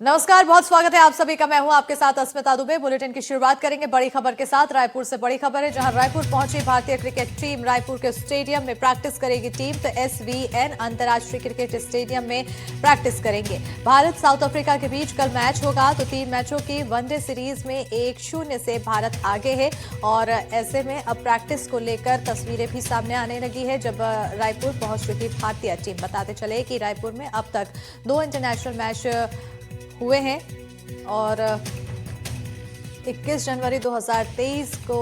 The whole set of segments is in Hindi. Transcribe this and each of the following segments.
नमस्कार, बहुत स्वागत है आप सभी का। मैं हूं आपके साथ अस्मिता दुबे। बुलेटिन की शुरुआत करेंगे बड़ी खबर के साथ। रायपुर से बड़ी खबर है, जहां रायपुर पहुंची भारतीय क्रिकेट टीम। रायपुर के स्टेडियम में प्रैक्टिस करेगी टीम। तो एसवीएन अंतर्राष्ट्रीय क्रिकेट स्टेडियम में प्रैक्टिस करेंगे। भारत साउथ अफ्रीका के बीच कल मैच होगा। तो 3 मैचों की वनडे सीरीज में 1-0 से भारत आगे है। और ऐसे में अब प्रैक्टिस को लेकर तस्वीरें भी सामने आने लगी है, जब रायपुर पहुंच चुकी भारतीय टीम। बताते चले कि रायपुर में अब तक 2 इंटरनेशनल मैच हुए हैं और 21 जनवरी 2023 को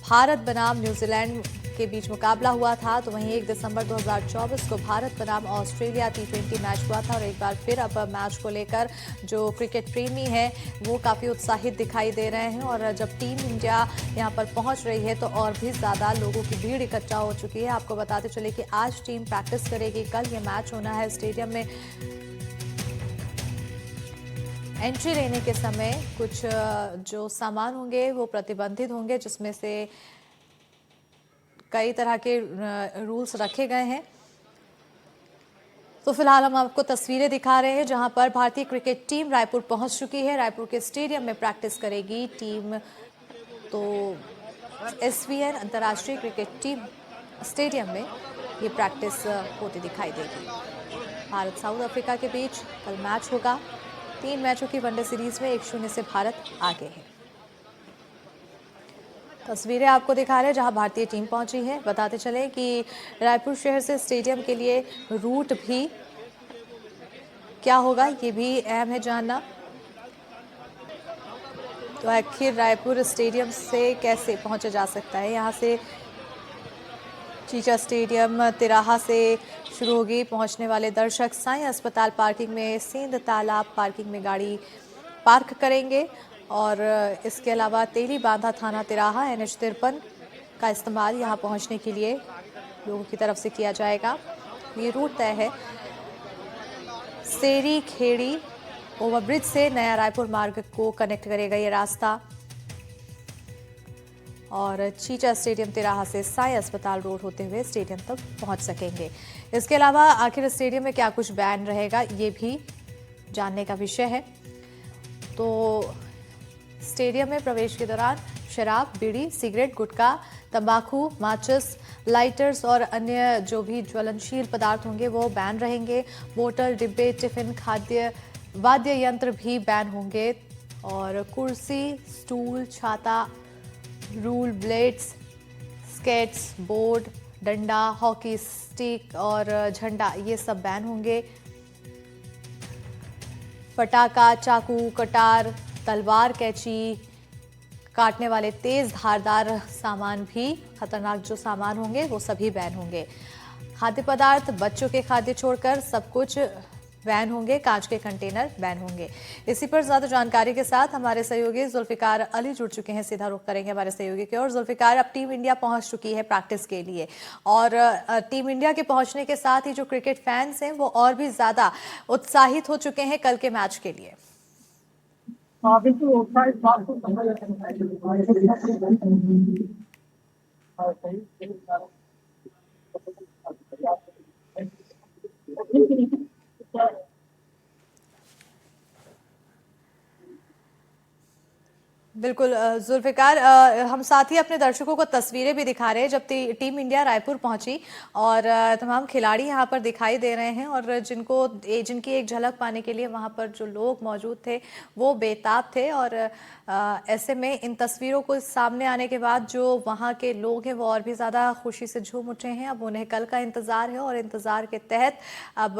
भारत बनाम न्यूजीलैंड के बीच मुकाबला हुआ था। तो वहीं 1 दिसंबर 2024 को भारत बनाम ऑस्ट्रेलिया T20 मैच हुआ था। और एक बार फिर अब मैच को लेकर जो क्रिकेट प्रेमी है वो काफ़ी उत्साहित दिखाई दे रहे हैं। और जब टीम इंडिया यहां पर पहुंच रही है तो और भी ज़्यादा लोगों की भीड़ इकट्ठा हो चुकी है। आपको बताते चले कि आज टीम प्रैक्टिस करेगी, कल ये मैच होना है। स्टेडियम में एंट्री लेने के समय कुछ जो सामान होंगे वो प्रतिबंधित होंगे, जिसमें से कई तरह के रूल्स रखे गए हैं। तो फिलहाल हम आपको तस्वीरें दिखा रहे हैं, जहां पर भारतीय क्रिकेट टीम रायपुर पहुंच चुकी है। रायपुर के स्टेडियम में प्रैक्टिस करेगी टीम। तो एसवीएन अंतर्राष्ट्रीय क्रिकेट टीम स्टेडियम में ये प्रैक्टिस होती दिखाई देगी। भारत साउथ अफ्रीका के बीच कल मैच होगा। 3 मैचों की वनडे सीरीज में 1-0 से भारत आगे है। तस्वीरें आपको दिखा रहे हैं जहां भारतीय टीम पहुंची है। बताते चले कि रायपुर शहर से स्टेडियम के लिए रूट भी क्या होगा, ये भी अहम है जानना। तो आखिर रायपुर स्टेडियम से कैसे पहुंचा जा सकता है। यहां से चीचा स्टेडियम तिराहा से शुरू होगी। पहुंचने वाले दर्शक साईं अस्पताल पार्किंग में, सेंध तालाब पार्किंग में गाड़ी पार्क करेंगे। और इसके अलावा तेली बांधा थाना तिराहा NH 53 का इस्तेमाल यहां पहुंचने के लिए लोगों की तरफ से किया जाएगा। ये रूट तय है। सेरी खेड़ी ओवरब्रिज से नया रायपुर मार्ग को कनेक्ट करेगा ये रास्ता। और चीचा स्टेडियम तिराहा से साई अस्पताल रोड होते हुए स्टेडियम तक पहुंच सकेंगे। इसके अलावा आखिर स्टेडियम में क्या कुछ बैन रहेगा, ये भी जानने का विषय है। तो स्टेडियम में प्रवेश के दौरान शराब, बीड़ी, सिगरेट, गुटखा, तंबाकू, माचिस, लाइटर्स और अन्य जो भी ज्वलनशील पदार्थ होंगे वो बैन रहेंगे। बोतल, डिब्बे, टिफिन, खाद्य, वाद्य यंत्र भी बैन होंगे। और कुर्सी, स्टूल, छाता, रूल, ब्लेड्स, स्केट्स, बोर्ड, डंडा, हॉकी स्टिक और झंडा, ये सब बैन होंगे। पटाखा, चाकू, कटार, तलवार, कैंची काटने वाले तेज धारदार सामान भी, खतरनाक जो सामान होंगे वो सभी बैन होंगे। खाद्य पदार्थ, बच्चों के खाद्य छोड़कर सब कुछ बैन होंगे। कांच के कंटेनर बैन होंगे। इसी पर ज्यादा जानकारी के साथ हमारे सहयोगी जुल्फिकार अली जुड़ चुके हैं। सीधा रुख करेंगे हमारे सहयोगी की ओर। जुल्फिकार, अब टीम इंडिया पहुंच चुकी है प्रैक्टिस के लिए, और टीम इंडिया के पहुंचने के साथ ही जो क्रिकेट फैंस हैं वो और भी ज्यादा उत्साहित हो चुके हैं कल के मैच के लिए। बिल्कुल उत्साहित बात को समझ बिल्कुल जुल्फिकार, हम साथ ही अपने दर्शकों को तस्वीरें भी दिखा रहे हैं जब टीम इंडिया रायपुर पहुंची। और तमाम खिलाड़ी यहां पर दिखाई दे रहे हैं। और जिनकी एक झलक पाने के लिए वहां पर जो लोग मौजूद थे वो बेताब थे। और ऐसे में इन तस्वीरों को सामने आने के बाद जो वहां के लोग हैं वो और भी ज़्यादा खुशी से झूम उठे हैं। अब उन्हें कल का इंतज़ार है, और इंतज़ार के तहत अब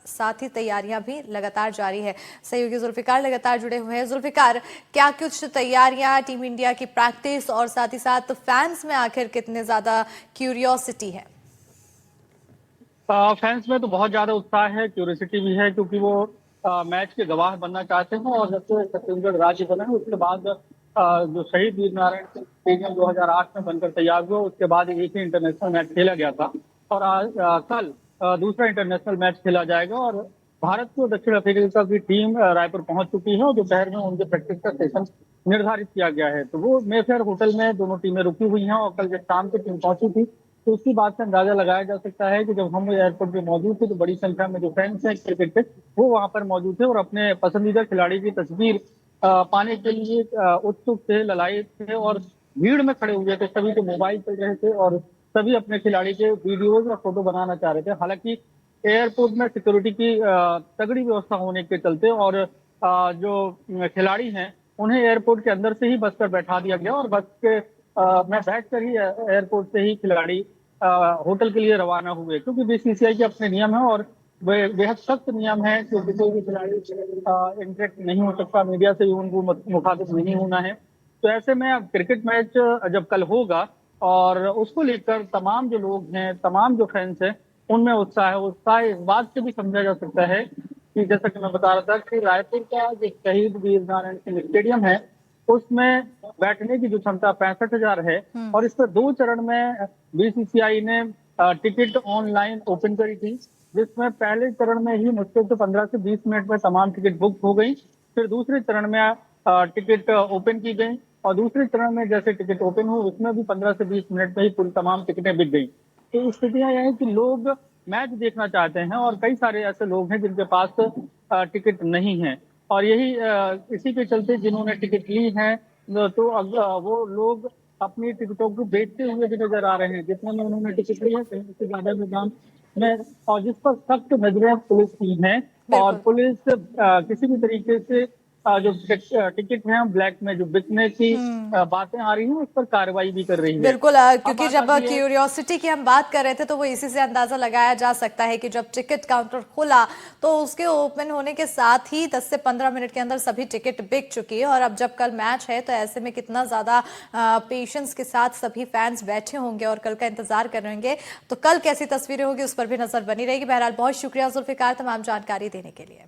साथ ही तैयारियां भी लगातार जारी है। सहयोगी जुल्फिकार लगातार जुड़े हुए हैं। जुल्फिकार, क्या कुछ तैयारियां, टीम इंडिया की प्रैक्टिस और साथ ही साथ फैंस में आखिर कितने ज्यादा क्यूरियोसिटी है? फैंस में तो बहुत ज्यादा उत्साह है, क्यूरियोसिटी भी है, क्योंकि वो मैच के गवाह बनना चाहते हैं। और जब से छत्तीसगढ़ राज्य बना है उसके बाद जो शहीद वीर नारायण सिंह स्टेडियम 2008 में बनकर तैयार हुआ, उसके बाद एक ही इंटरनेशनल मैच खेला गया था। और आज कल दूसरा इंटरनेशनल मैच खेला जाएगा। और भारत को दक्षिण अफ्रीका की टीम रायपुर पहुंच चुकी है, और दोपहर में उनके प्रैक्टिस का सेशन निर्धारित किया गया है। तो वो मेफेयर होटल में दोनों टीमें रुकी हुई हैं, और कल जब शाम को टीम पहुंची थी तो उसकी बात से अंदाजा लगाया जा सकता है कि जब हम एयरपोर्ट पे मौजूद थे तो बड़ी संख्या में जो फैंस हैं क्रिकेट के, वो वहां पर मौजूद थे और अपने पसंदीदा खिलाड़ी की तस्वीर पाने के लिए उत्सुक थे, ललायत थे और भीड़ में खड़े हुए थे। सभी के मोबाइल चल रहे थे और सभी अपने खिलाड़ी के वीडियोज और फोटो बनाना चाह रहे थे। हालांकि एयरपोर्ट में सिक्योरिटी की तगड़ी व्यवस्था होने के चलते और जो खिलाड़ी हैं उन्हें एयरपोर्ट के अंदर से ही बस पर बैठा दिया गया और बस के में बैठकर ही एयरपोर्ट से ही खिलाड़ी होटल के लिए रवाना हुए, क्योंकि बीसीसीआई के अपने नियम है और वे बेहद सख्त नियम है कि कोई भी खिलाड़ी इंटरेक्ट नहीं हो सकता, मीडिया से भी उनको मुखातिब नहीं होना है। तो ऐसे में अब क्रिकेट मैच जब कल होगा और उसको लेकर तमाम जो लोग हैं, तमाम जो फैंस हैं, उनमें उत्साह है। उत्साह इस बात से भी समझा जा सकता है कि जैसा कि मैं बता रहा था कि रायपुर का जो शहीद वीर नारायण सिंह स्टेडियम है, उसमें बैठने की जो क्षमता 65,000 है और इस पर 2 चरण में बीसीसीआई ने टिकट ऑनलाइन ओपन करी थी, जिसमें पहले चरण में ही मुश्किल से 15 से 20 मिनट में तमाम टिकट बुक हो गई। फिर दूसरे चरण में टिकट ओपन की गई और दूसरे चरण में जैसे टिकट ओपन हुए उसमें भी 15 से 20 मिनट में ही पूरी तमाम टिकटें बिक गई। तो स्थितियां यह है कि लोग मैच देखना चाहते हैं और कई सारे ऐसे लोग हैं जिनके पास टिकट नहीं है और यही इसी के चलते जिन्होंने टिकट ली है तो वो लोग अपनी टिकटों को बेचते हुए भी नजर आ रहे हैं। जितने में उन्होंने टिकट ली है कहीं से ज्यादा में दाम में, और जिस पर सख्त नजरें पुलिस की हैं और बिल्कुल। पुलिस किसी भी तरीके से जो टिकट हैं ब्लैक में जो बिकने की बातें आ रही हैं उस पर कार्रवाई भी कर रही है। बिल्कुल अब क्योंकि बात जब आती है क्यूरियोसिटी की हम बात कर रहे थे तो वो इसी से अंदाजा लगाया जा सकता है कि जब टिकट काउंटर खुला तो उसके ओपन होने के साथ ही 10 से 15 मिनट के अंदर सभी टिकट बिक चुकी है और अब जब कल मैच है तो ऐसे में कितना ज्यादा पेशेंस के साथ सभी फैंस बैठे होंगे और कल का इंतजार कर रहे होंगे। तो कल कैसी तस्वीरें होगी उस पर भी नजर बनी रहेगी। बहरहाल बहुत शुक्रिया जुल्फिकार तमाम जानकारी देने के लिए।